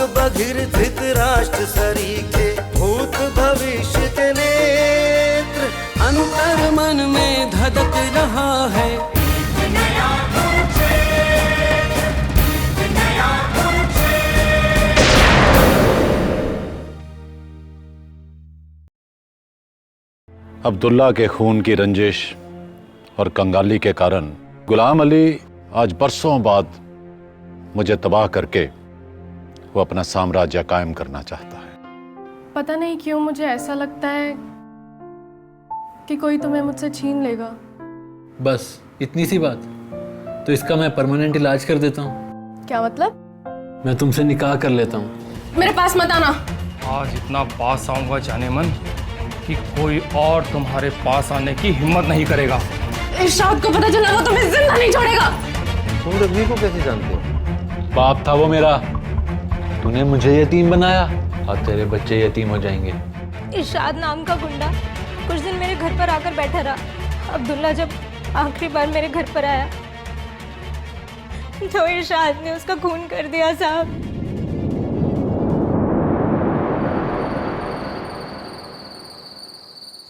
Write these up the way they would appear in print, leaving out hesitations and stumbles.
बधिर धृतराष्ट्र सरीखे, भूत भविष्य के नेत्र, अंतर मन में धधक रहा है। अब्दुल्ला के खून की रंजिश और कंगाली के कारण गुलाम अली आज बरसों बाद मुझे तबाह करके वो अपना साम्राज्य कायम करना चाहता है। पता नहीं क्यों मुझे ऐसा लगता है कि कोई तुम्हें मुझसे छीन लेगा। बस इतनी सी बात? तो इसका मैं परमानेंट इलाज कर देता हूँ। क्या मतलब? मैं तुमसे निकाह कर लेता हूँ। मेरे पास मत आना। आज इतना पास आऊंगा जाने मन कि कोई और तुम्हारे पास आने की हिम्मत नहीं करेगा। इरशाद को पता चला वो तुम्हें जिंदा नहीं छोड़ेगा। तुम रग्बी को कैसे जानते हो? बाप था वो मेरा, तूने मुझे यतीम बनाया और तेरे बच्चे यतीम हो जाएंगे। इरशाद नाम का गुंडा कुछ दिन मेरे घर पर आकर बैठा रहा। अब्दुल्ला जब आखिरी बार मेरे घर पर आया तो इरशाद ने उसका खून कर दिया साहब।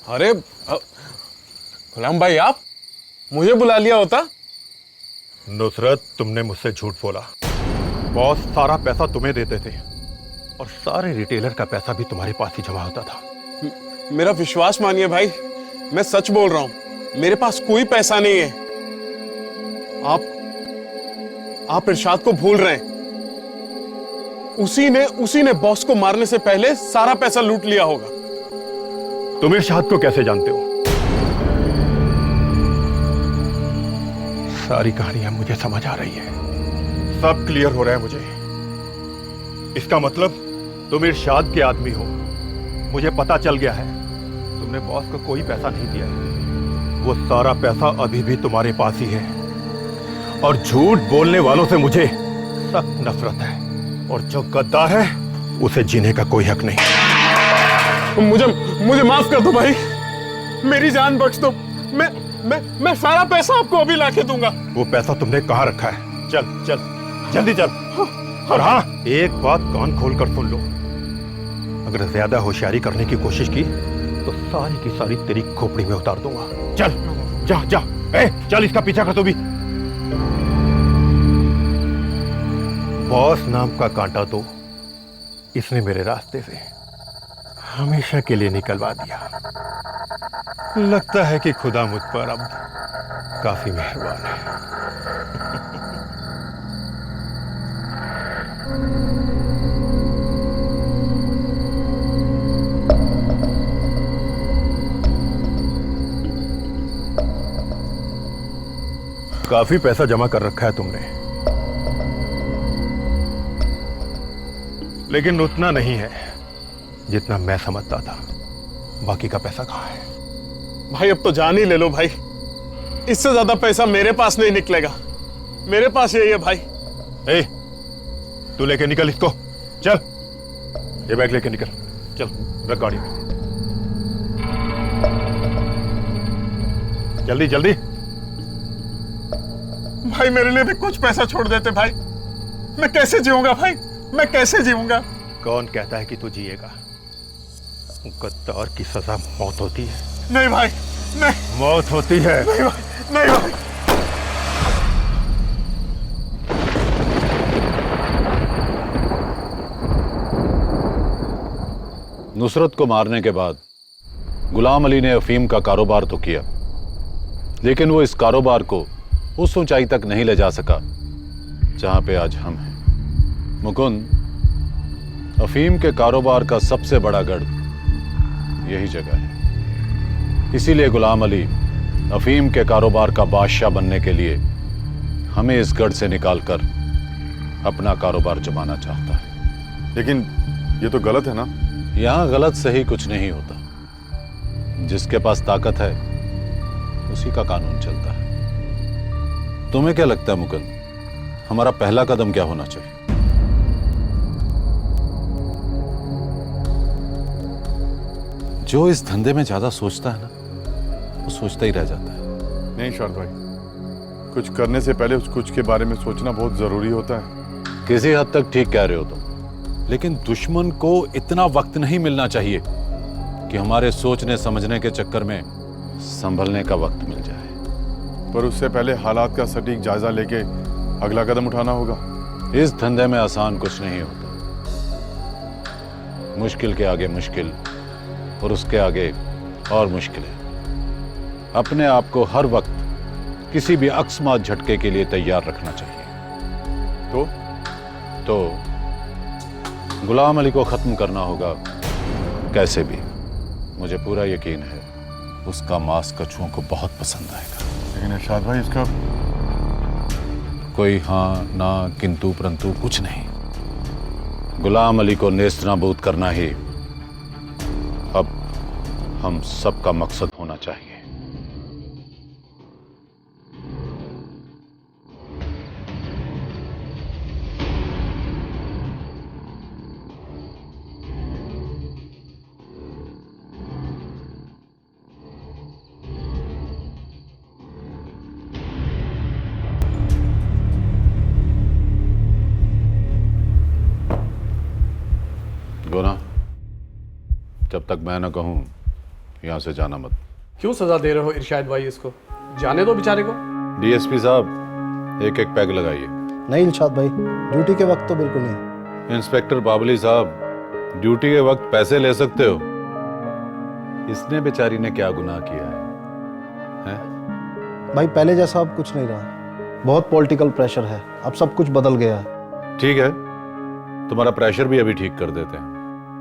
अरे गुलाम भाई, आप मुझे बुला लिया होता। नुसरत, तुमने मुझसे झूठ बोला। बहुत सारा पैसा तुम्हें देते थे और सारे रिटेलर का पैसा भी तुम्हारे पास ही जमा होता था। मेरा विश्वास मानिए भाई, मैं सच बोल रहा हूं। मेरे पास कोई पैसा नहीं है। आप इरशाद को भूल रहे हैं। उसी ने बॉस को मारने से पहले सारा पैसा लूट लिया होगा। तुम इरशाद को कैसे जानते हो? सारी कहानियां मुझे समझ आ रही है, सब क्लियर हो रहा है मुझे। इसका मतलब तुम इरशाद के आदमी हो। मुझे पता चल गया है, तुमने बॉस को कोई पैसा नहीं दिया है। वो सारा पैसा अभी भी तुम्हारे पास ही है और झूठ बोलने वालों से मुझे सख्त नफरत है। और जो गद्दार है उसे जीने का कोई हक नहीं। मुझे माफ कर दो भाई, मेरी जान बख्श दो। मैं सारा पैसा आपको अभी लाके दूंगा। वो पैसा तुमने कहाँ रखा है? चल चल जल्दी चल। और हाँ, एक बात कान खोल कर सुन लो। अगर ज्यादा होशियारी करने की कोशिश की तो सारी की सारी तेरी खोपड़ी में उतार दूंगा। चल जा जा, चल इसका पीछा कर तू भी। बॉस नाम का कांटा तो इसने मेरे रास्ते से हमेशा के लिए निकलवा दिया। लगता है कि खुदा मुझ पर अब काफी मेहरबान है। काफी पैसा जमा कर रखा है तुमने, लेकिन उतना नहीं है जितना मैं समझता था। बाकी का पैसा कहाँ है? भाई अब तो जान ही ले लो भाई, इससे ज्यादा पैसा मेरे पास नहीं निकलेगा। मेरे पास यही है भाई। तू लेके निकल इसको। चल, ये बैग लेके निकल। चल रख गाड़ी में, जल्दी जल्दी। भाई मेरे लिए भी कुछ पैसा छोड़ देते भाई। मैं कैसे जीऊंगा भाई, मैं कैसे जीऊंगा? कौन कहता है कि तू जिएगा? गद्दार की सजा मौत होती है। नहीं भाई, नहीं। मौत होती है। नहीं भाई, नहीं भाई। नुसरत को मारने के बाद गुलाम अली ने अफीम का कारोबार तो किया, लेकिन वो इस कारोबार को उस ऊंचाई तक नहीं ले जा सका जहां पे आज हम हैं। मुकुंद, अफीम के कारोबार का सबसे बड़ा गढ़ यही जगह है। इसीलिए गुलाम अली अफीम के कारोबार का बादशाह बनने के लिए हमें इस गढ़ से निकालकर अपना कारोबार जमाना चाहता है। लेकिन ये तो गलत है ना? यहां गलत सही कुछ नहीं होता। जिसके पास ताकत है उसी का कानून चलता है। तुम्हें क्या लगता है मुकुंद, हमारा पहला कदम क्या होना चाहिए? जो इस धंधे में ज्यादा सोचता है ना, वो सोचता ही रह जाता है। नहीं शारद भाई, कुछ करने से पहले उस कुछ के बारे में सोचना बहुत जरूरी होता है। किसी हद तक ठीक कह रहे हो तुम, लेकिन दुश्मन को इतना वक्त नहीं मिलना चाहिए कि हमारे सोचने समझने के चक्कर में संभलने का वक्त मिल जाए। पर उससे पहले हालात का सटीक जायजा लेके अगला कदम उठाना होगा। इस धंधे में आसान कुछ नहीं होता। मुश्किल के आगे मुश्किल और उसके आगे और मुश्किलें। अपने आप को हर वक्त किसी भी अकस्मात झटके के लिए तैयार रखना चाहिए। तो गुलाम अली को खत्म करना होगा कैसे भी। मुझे पूरा यकीन है उसका मांस कछुओं को बहुत पसंद आएगा। लेकिन इरशाद भाई, इसका कोई हाँ ना किंतु परंतु कुछ नहीं। गुलाम अली को नेस्त नाबूद करना ही अब हम सबका मकसद होना चाहिए। गोना, जब तक मैं ना कहूं यहां से जाना मत। क्यों सजा दे रहे हो इरशाद भाई? इसको जाने दो बेचारे को। डीएसपी साहब, एक एक पैग लगाइए। नहीं इरशाद भाई, ड्यूटी के वक्त तो बिल्कुल नहीं। इंस्पेक्टर बाबली साहब, ड्यूटी के वक्त पैसे ले सकते हो। इसने बेचारी ने क्या गुनाह किया है? भाई पहले जैसा अब कुछ नहीं रहा, बहुत पॉलिटिकल प्रेशर है, अब सब कुछ बदल गया है। ठीक है, तुम्हारा प्रेशर भी अभी ठीक कर देते हैं।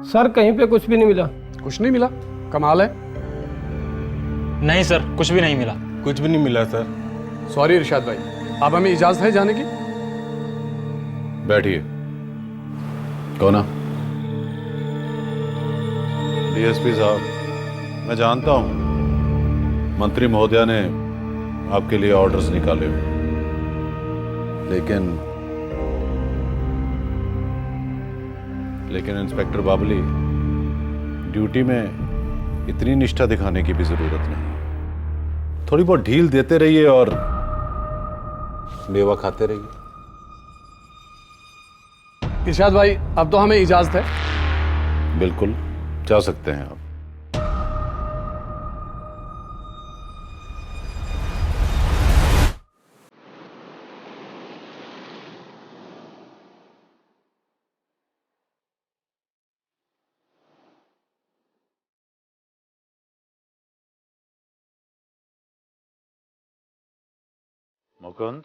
सर कहीं पे कुछ भी नहीं मिला। कुछ नहीं मिला? कमाल है। नहीं सर, कुछ भी नहीं मिला। कुछ भी नहीं मिला सर। सॉरी इरशाद भाई, अब हमें इजाजत है जाने की? बैठिए। कौन? डीएसपी साहब, मैं जानता हूं मंत्री महोदया ने आपके लिए ऑर्डर्स निकाले हो, लेकिन इंस्पेक्टर बाबली, ड्यूटी में इतनी निष्ठा दिखाने की भी जरूरत नहीं। थोड़ी बहुत ढील देते रहिए और मेवा खाते रहिए। इरशाद भाई, अब तो हमें इजाजत है। बिल्कुल, जा सकते हैं आप। मुकुंद,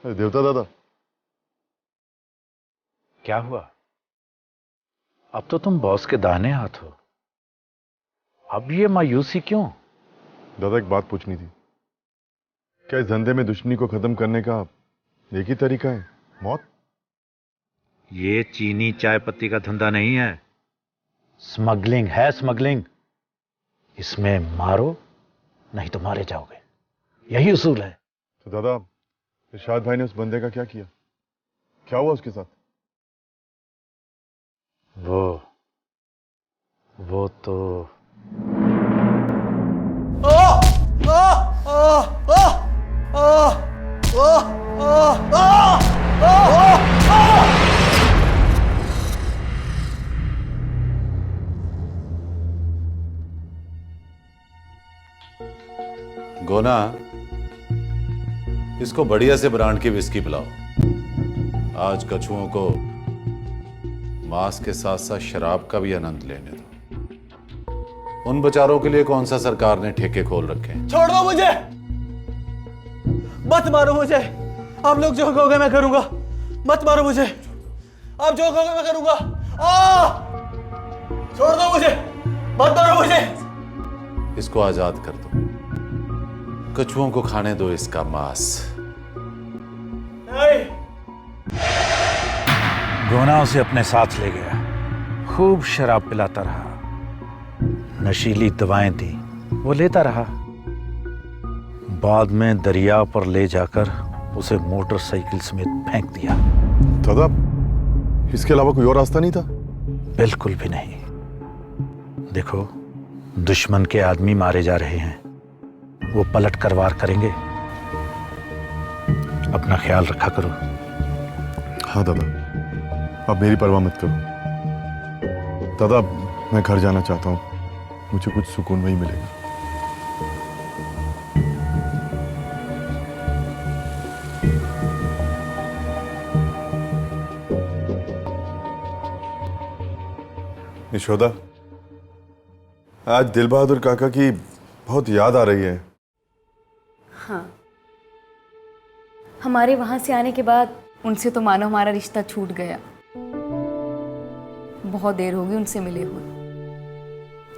देवता दादा, क्या हुआ? अब तो तुम बॉस के दाहिने हाथ हो, अब ये मायूसी क्यों? दादा एक बात पूछनी थी। क्या इस धंधे में दुश्मनी को खत्म करने का एक ही तरीका है, मौत? ये चीनी चाय पत्ती का धंधा नहीं है, स्मगलिंग है, स्मगलिंग। इसमें मारो नहीं तो मारे जाओगे, यही उसूल है। तो दादा, इरशाद भाई ने उस बंदे का क्या किया? क्या हुआ उसके साथ? वो तो गोना, इसको बढ़िया से ब्रांड की विस्की पिलाओ। आज कछुओं को मांस के साथ साथ शराब का भी आनंद लेने दो। उन बेचारों के लिए कौन सा सरकार ने ठेके खोल रखे हैं? छोड़ दो मुझे, मत मारो मुझे। आप लोग जो कहोगे मैं करूंगा, मत मारो मुझे। आप जो कहोगे मैं करूंगा। छोड़ दो मुझे, मत मारो मुझे। इसको आजाद कर दो, कछुओं को खाने दो इसका मांस। नहीं। गोना उसे अपने साथ ले गया, खूब शराब पिलाता रहा, नशीली दवाएं दी, वो लेता रहा। बाद में दरिया पर ले जाकर उसे मोटरसाइकिल समेत फेंक दिया। दादा, इसके अलावा कोई और रास्ता नहीं था? बिल्कुल भी नहीं। देखो, दुश्मन के आदमी मारे जा रहे हैं, वो पलट कर वार करेंगे। अपना ख्याल रखा करो। हाँ दादा, अब मेरी परवाह मत करो दादा, मैं घर जाना चाहता हूँ, मुझे कुछ सुकून वहीं मिलेगा। यशोदा, आज दिल बहादुर काका की बहुत याद आ रही है। हाँ, हमारे वहां से आने के बाद उनसे तो मानो हमारा रिश्ता छूट गया। बहुत देर होगी उनसे मिले हुए।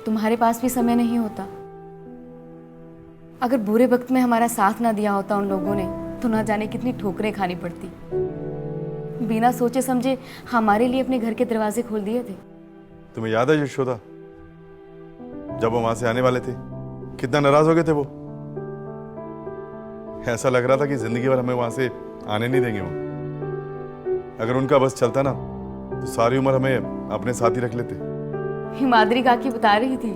तुम्हारे पास भी समय नहीं होता। अगर बुरे वक्त में हमारा साथ ना दिया होता उन लोगों ने तो ना जाने कितनी ठोकरें खानी पड़ती। बिना सोचे समझे हमारे लिए अपने घर के दरवाजे खोल दिए थे। तुम्हें याद है यशोदा, जब वो वहां से आने वाले थे कितना नाराज हो गए थे वो। ऐसा लग रहा था कि जिंदगी भर हमें वहां से आने नहीं देंगे वो। अगर उनका बस चलता ना तो सारी उम्र हमें अपने साथ ही रख लेते। हिमाद्री काकी बता रही थी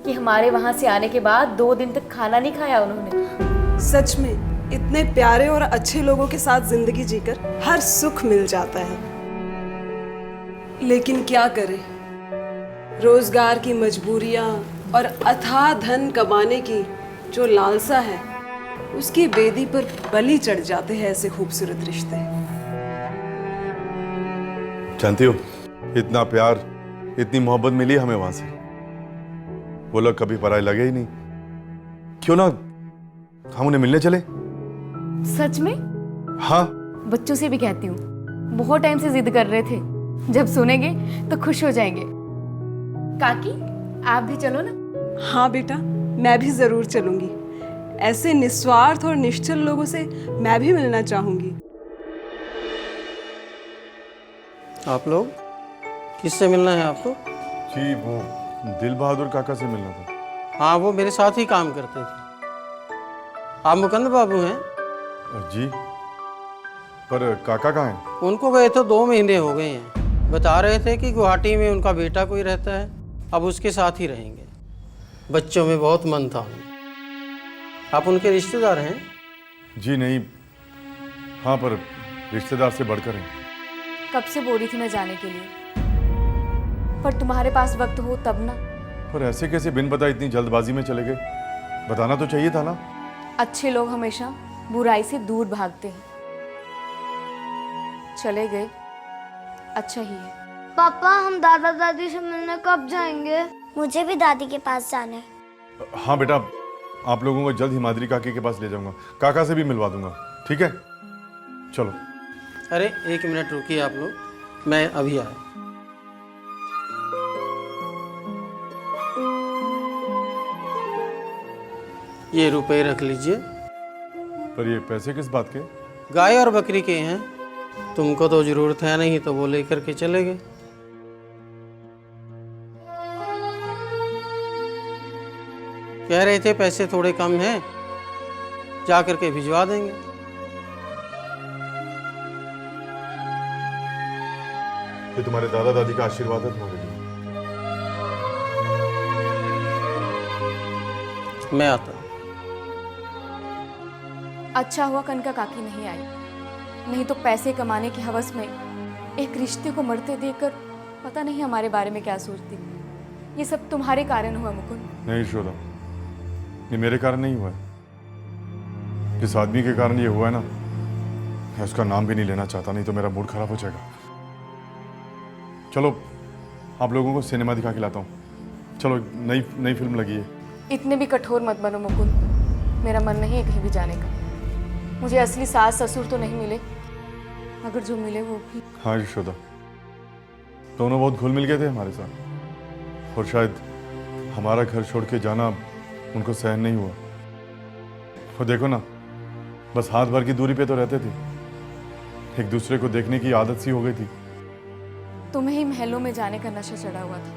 कि हमारे वहां से आने के बाद 2 दिन तक खाना नहीं खाया उन्होंने। सच में इतने प्यारे और अच्छे लोगों के साथ जिंदगी जीकर हर सुख मिल जाता है, लेकिन क्या करें, रोजगार की मजबूरियां और अथाह धन कमाने की जो लालसा है उसकी बेदी पर बलि चढ़ जाते हैं ऐसे खूबसूरत रिश्ते। जानती हो, इतना प्यार इतनी मोहब्बत मिली हमें वहां से, वो लोग कभी पराए लगे ही नहीं। क्यों ना हम उन्हें मिलने चले? सच में? हाँ, बच्चों से भी कहती हूँ, बहुत टाइम से जिद कर रहे थे, जब सुनेंगे तो खुश हो जाएंगे। काकी, आप भी चलो ना। हाँ बेटा, मैं भी जरूर चलूंगी। ऐसे निस्वार्थ और निश्चल लोगों से मैं भी मिलना चाहूंगी। आप लोग किससे मिलना है आपको? जी, वो दिल बहादुर काका से मिलना था। हाँ, वो मेरे साथ ही काम करते थे। आप मुकंद बाबू हैं? जी, पर काका कहाँ हैं? उनको गए तो 2 महीने हो गए हैं। बता रहे थे कि गुवाहाटी में उनका बेटा कोई रहता है, अब उसके साथ ही रहेंगे। बच्चों में बहुत मन था। आप उनके रिश्तेदार हैं? जी नहीं, हाँ, पर रिश्तेदार से बढ़कर हैं। कब से बोल रही थी मैं जाने के लिए, पर तुम्हारे पास वक्त हो तब ना। पर ऐसे कैसे बिन बताए इतनी जल्दबाजी में चले गए? बताना तो चाहिए था ना। अच्छे लोग हमेशा बुराई से दूर भागते हैं। चले गए, अच्छा ही है। पापा, हम दादा दादी से मिलने कब जाएंगे? मुझे भी दादी के पास जाना है। हाँ बेटा, आप लोगों को जल्द हिमाद्री काकी के पास ले जाऊंगा, काका से भी मिलवा दूंगा, ठीक है? चलो। अरे 1 मिनट रुकिए आप लोग, मैं अभी आया। ये रुपए रख लीजिए। पर ये पैसे किस बात के? गाय और बकरी के हैं। तुमको तो जरूरत है नहीं तो वो लेकर के चले गए। कह रहे थे पैसे थोड़े कम हैं, जा करके भिजवा देंगे। ये तुम्हारे दादा दादी का आशीर्वाद है तुम्हारे लिए। मैं आता हूँ। अच्छा हुआ कनका काकी नहीं आई, नहीं तो पैसे कमाने की हवस में एक रिश्ते को मरते देखकर पता नहीं हमारे बारे में क्या सोचती। ये सब तुम्हारे कारण हुआ मुकुंद। नहीं यशोदा, ये मेरे कारण नहीं हुआ है। जिस आदमी के कारण ये हुआ है ना, मैं उसका नाम भी नहीं लेना चाहता, नहीं तो मेरा मूड खराब हो जाएगा। चलो, आप लोगों को सिनेमा दिखा के लाता हूँ। चलो, नई फिल्म लगी है। इतने भी कठोर मत बनो मुकुंद, मेरा मन नहीं है कहीं भी जाने का। मुझे असली सास ससुर तो नहीं मिले, अगर जो मिले वो भी। हाँ यशोदा, दोनों बहुत घुल मिल गए थे हमारे साथ, और शायद हमारा घर छोड़ के जाना उनको सहन नहीं हुआ। और देखो ना, बस हाथ भर की दूरी पे तो रहते थे, एक दूसरे को देखने की आदत सी हो गई थी। तुम्हें ही महलों में जाने का नशा चढ़ा हुआ था।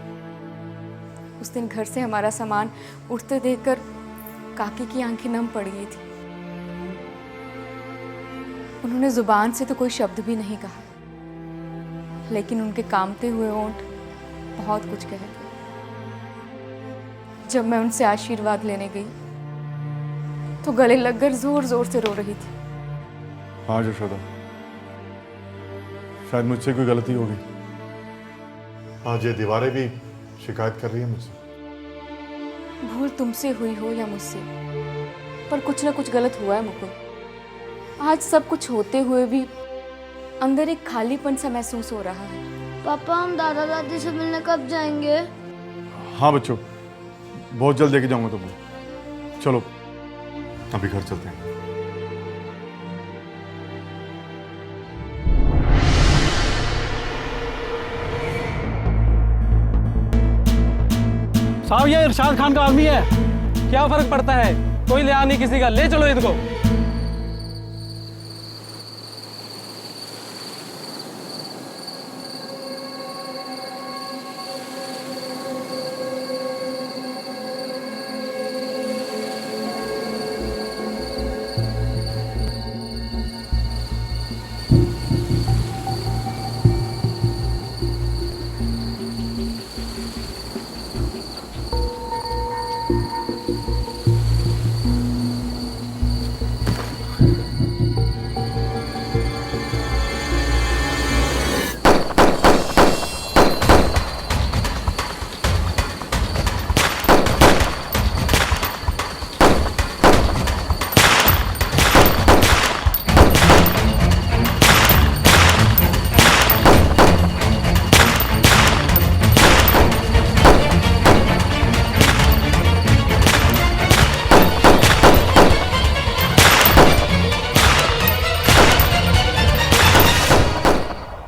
उस दिन घर से हमारा सामान उठते देखकर काकी की आंखें नम पड़ गई थी। उन्होंने जुबान से तो कोई शब्द भी नहीं कहा, लेकिन उनके कामते हुए होंठ बहुत कुछ कह गए। जब मैं उनसे आशीर्वाद लेने गई तो गले लगकर जोर जोर से रो रही थी। हाँ यशोदा, शायद मुझसे कोई गलती होगी। आज ये दीवारें भी शिकायत कर रही है मुझसे। भूल तुमसे हुई हो या मुझसे, पर कुछ ना कुछ गलत हुआ है मुकुंद। आज सब कुछ होते हुए भी अंदर एक खालीपन सा महसूस हो रहा है। पापा हम दादा दादी से मिलने कब जाएंगे? हाँ बच्चों, बहुत जल्द लेके जाऊंगा तुमको। चलो अभी घर चलते हैं। साहब ये इरशाद खान का आदमी है, क्या फर्क पड़ता है? कोई लिहाज नहीं किसी का, ले चलो इनको।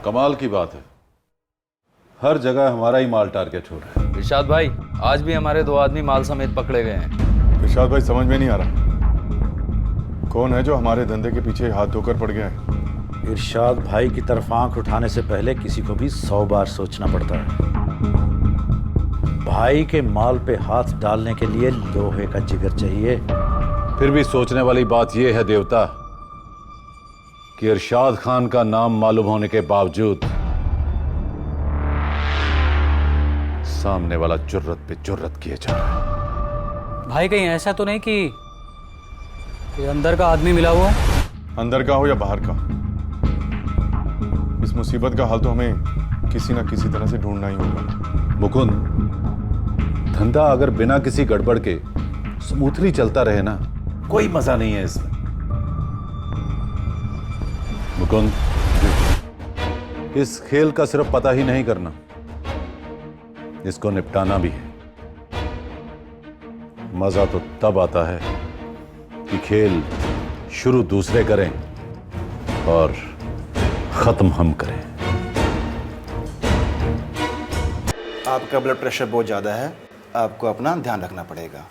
कमाल की बात है, हर जगह हमारा ही माल टारगेट हो रहा है। इरशाद भाई, आज भी हमारे 2 आदमी माल समेत पकड़े गए हैं। इरशाद भाई समझ में नहीं आ रहा कौन है जो हमारे धंधे के पीछे हाथ धोकर पड़ गया है। इरशाद भाई की तरफ आंख उठाने से पहले किसी को भी 100 बार सोचना पड़ता है। भाई के माल पे हाथ डालने के लिए लोहे का जिगर चाहिए। फिर भी सोचने वाली बात यह है देवता कि इरशाद खान का नाम मालूम होने के बावजूद सामने वाला जुर्रत पे जुर्रत किए जा रहा है। भाई कहीं ऐसा तो नहीं कि ये अंदर का आदमी मिला हुआ है? अंदर का हो या बाहर का, इस मुसीबत का हल तो हमें किसी ना किसी तरह से ढूंढना ही होगा। मुकुंद, धंधा अगर बिना किसी गड़बड़ के स्मूथली चलता रहे ना, कोई मजा नहीं है इसमें। मुकुंद, इस खेल का सिर्फ पता ही नहीं करना, इसको निपटाना भी है। मजा तो तब आता है कि खेल शुरू दूसरे करें और खत्म हम करें। आपका ब्लड प्रेशर बहुत ज्यादा है, आपको अपना ध्यान रखना पड़ेगा।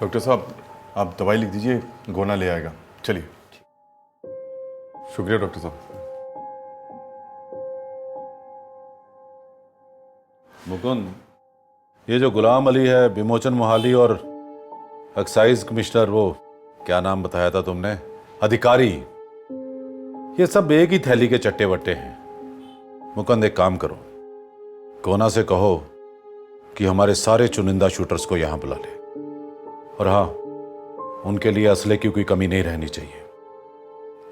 डॉक्टर साहब, आप दवाई लिख दीजिए, गोना ले आएगा। चलिए। शुक्रिया डॉक्टर साहब। मुकुंद, ये जो गुलाम अली है, विमोचन मोहाली और एक्साइज कमिश्नर, वो क्या नाम बताया था तुमने, अधिकारी, ये सब एक ही थैली के चट्टे वट्टे हैं। मुकुंद, एक काम करो, कोना से कहो कि हमारे सारे चुनिंदा शूटर्स को यहां बुला ले, और हाँ, उनके लिए असले की कोई कमी नहीं रहनी चाहिए।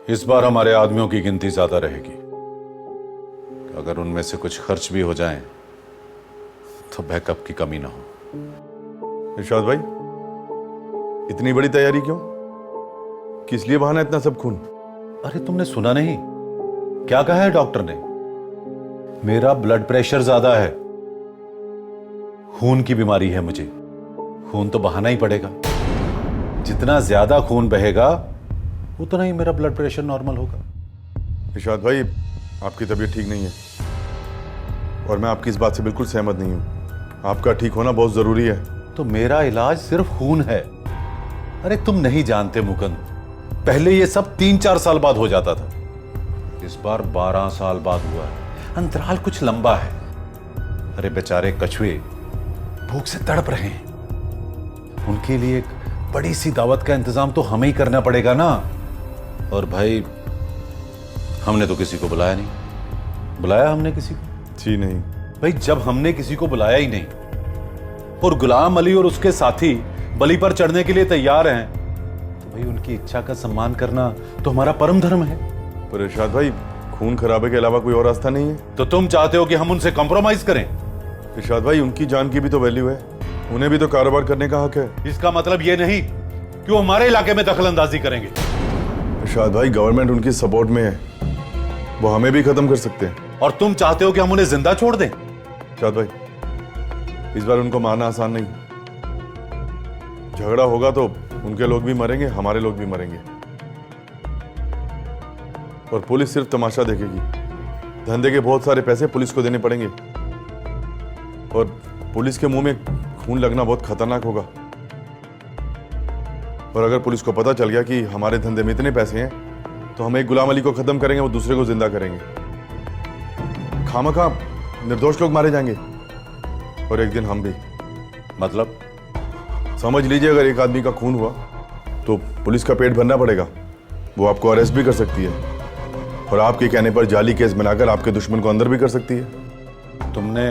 इस बार हमारे आदमियों की गिनती ज्यादा रहेगी, अगर उनमें से कुछ खर्च भी हो जाएं तो बैकअप की कमी ना हो। इरशाद भाई, इतनी बड़ी तैयारी क्यों? किस लिए बहाना इतना सब खून? अरे तुमने सुना नहीं क्या कहा है डॉक्टर ने? मेरा ब्लड प्रेशर ज्यादा है, खून की बीमारी है मुझे, खून तो बहाना ही पड़ेगा। जितना ज्यादा खून बहेगा उतना ही मेरा ब्लड प्रेशर नॉर्मल होगा। इरशाद भाई, आपकी तबीयत ठीक नहीं है और मैं आपकी इस बात से बिल्कुल सहमत नहीं हूं। आपका ठीक होना बहुत जरूरी है। तो मेरा इलाज सिर्फ खून है। अरे तुम नहीं जानते मुकुंद, पहले ये सब 3-4 साल बाद हो जाता था, इस बार 12 साल बाद हुआ है। अंतराल कुछ लंबा है। अरे बेचारे कछुए भूख से तड़प रहे हैं, उनके लिए एक बड़ी सी दावत का इंतजाम तो हमें ही करना पड़ेगा ना। और भाई, हमने तो किसी को बुलाया नहीं। बुलाया हमने किसी को? जी नहीं। भाई, जब हमने किसी को बुलाया ही नहीं और गुलाम अली और उसके साथी बलि पर चढ़ने के लिए तैयार हैं, तो भाई उनकी इच्छा का सम्मान करना तो हमारा परम धर्म है। पर इरशाद भाई, खून खराबे के अलावा कोई और रास्ता नहीं है। तो तुम चाहते हो कि हम उनसे कॉम्प्रोमाइज करें? इरशाद भाई, उनकी जान की भी तो वैल्यू है, उन्हें भी तो कारोबार करने का हक है। इसका मतलब ये नहीं कि वो हमारे इलाके में दखल अंदाजी करेंगे। इरशाद भाई, गवर्नमेंट उनकी सपोर्ट में है, वो हमें भी खत्म कर सकते हैं। और तुम चाहते हो कि हम उन्हें जिंदा छोड़ दें? इरशाद भाई, इस बार उनको मारना आसान नहीं। झगड़ा होगा तो उनके लोग भी मरेंगे, हमारे लोग भी मरेंगे, और पुलिस सिर्फ तमाशा देखेगी। धंधे के बहुत सारे पैसे पुलिस को देने पड़ेंगे, और पुलिस के मुंह में खून लगना बहुत खतरनाक होगा। और अगर पुलिस को पता चल गया कि हमारे धंधे में इतने पैसे हैं, तो हम एक गुलाम अली को खत्म करेंगे, वो दूसरे को जिंदा करेंगे। खामखा निर्दोष लोग मारे जाएंगे, और एक दिन हम भी। मतलब समझ लीजिए, अगर एक आदमी का खून हुआ तो पुलिस का पेट भरना पड़ेगा, वो आपको अरेस्ट भी कर सकती है, और आपके कहने पर जाली केस बनाकर आपके दुश्मन को अंदर भी कर सकती है। तुमने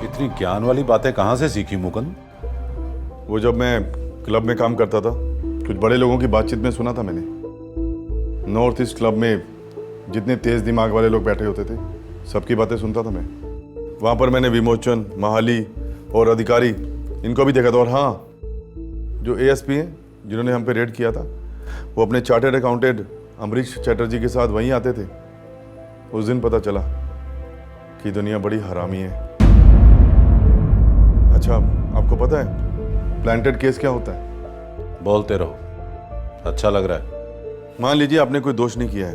इतनी ज्ञान वाली बातें कहां से सीखी मुकुंद? वो जब मैं क्लब में काम करता था, कुछ बड़े लोगों की बातचीत में सुना था मैंने। नॉर्थ ईस्ट क्लब में जितने तेज दिमाग वाले लोग बैठे होते थे, सबकी बातें सुनता था मैं। वहाँ पर मैंने विमोचन, महाली और अधिकारी, इनको भी देखा था। और हाँ, जो एएसपी हैं जिन्होंने हम पे रेड किया था, वो अपने चार्टर्ड अकाउंटेंट अमरीश चैटर्जी के साथ वहीं आते थे। उस दिन पता चला कि दुनिया बड़ी हरामी है। अच्छा, आपको पता है प्लांटेड केस क्या होता है? बोलते रहो, अच्छा लग रहा है। मान लीजिए आपने कोई दोष नहीं किया है,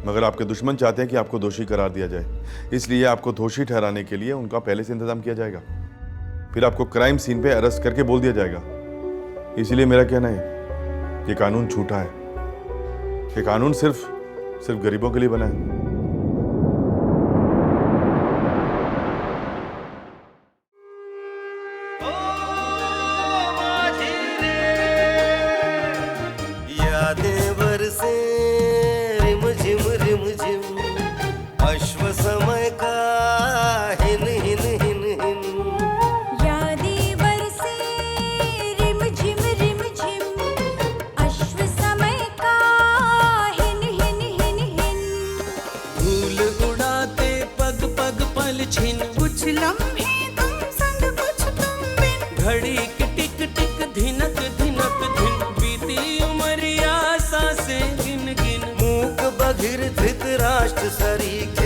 मगर आपके दुश्मन चाहते हैं कि आपको दोषी करार दिया जाए, इसलिए आपको दोषी ठहराने के लिए उनका पहले से इंतजाम किया जाएगा। फिर आपको क्राइम सीन पे अरेस्ट करके बोल दिया जाएगा। इसीलिए मेरा कहना है कि कानून झूठा है, कि कानून सिर्फ गरीबों के लिए बना है। यादें बरसे रिम झिम अश्व समय का हिन हिन हिन हिन। यादें बरसे रिम झिम अश्व समय का हिन हिन हिन हिन। धूल उड़ाते पग पग पल छिन, कुछ लम्हे तुम संग कुछ तुम बिन। घड़ी टिक टिक धिनक धिनक धिन, बीती उमरिया सांसें गिन गिन। मूक बधिर धृतराष्ट्र सरीख